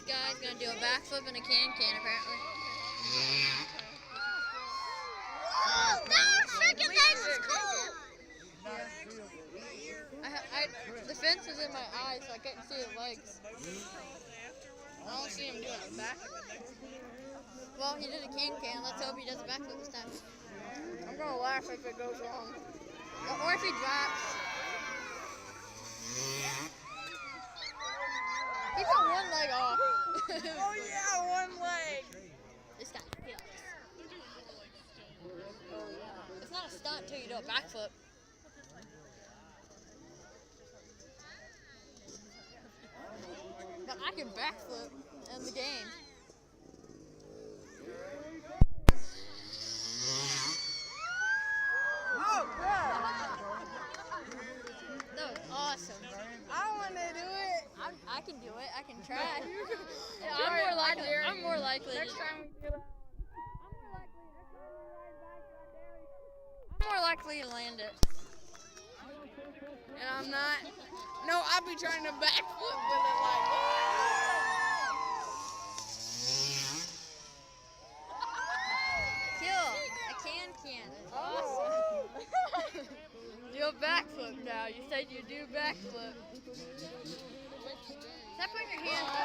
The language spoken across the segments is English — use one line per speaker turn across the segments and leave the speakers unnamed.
guy's gonna do a backflip in a can apparently.
Whoa, that freaking thing was cool!
The fence was in my eyes, so I couldn't see his legs.
I don't see him doing a backflip.
Well, he did a can. Let's hope he does a backflip this time.
I'm gonna laugh if it goes wrong.
Or if he drops. He got one leg off.
Oh yeah, one leg.
This guy feels. It's not a stunt until you do a backflip. But I can backflip in the game.
Oh god.
That was awesome.
I wanna do it.
I can do it. I can try. I'm more likely.
Next time we do that.
I'm more likely to land it.
And I'm not. No, I'll be trying to backflip with it like
Kill. I can. Awesome. Do a backflip now. You said you do backflip. Stop putting your hands up.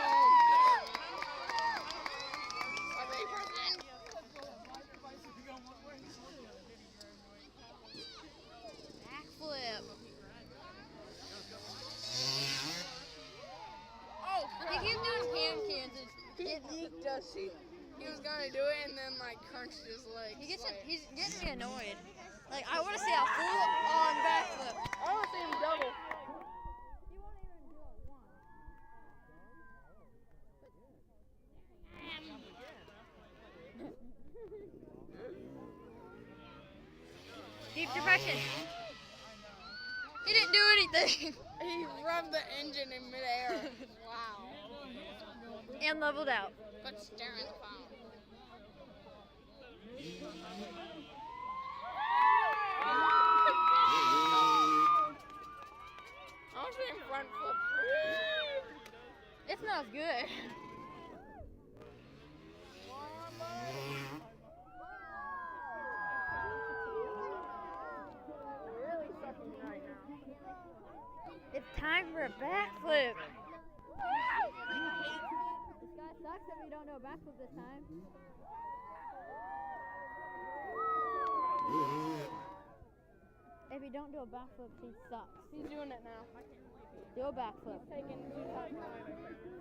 Backflip.
Oh,
He keeps doing cans.
he geeked us. He was gonna do it and then like crunched his legs.
He's getting me annoyed. Like, I want to see a full on backflip.
I want to see him double.
Deep depression. He didn't do anything.
He rubbed the engine in midair. Wow.
And leveled out.
But staring at the phone. I want to see him front flip.
It smells good. It's time for a backflip. This guy sucks if we don't do a backflip this time. If you don't do a backflip, he sucks.
He's doing it now.
Do a backflip.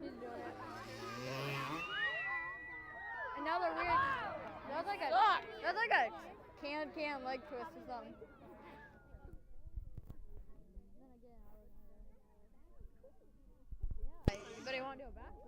He's doing it.
Another weird. That's like a can leg twist or something. But he won't do a backflip.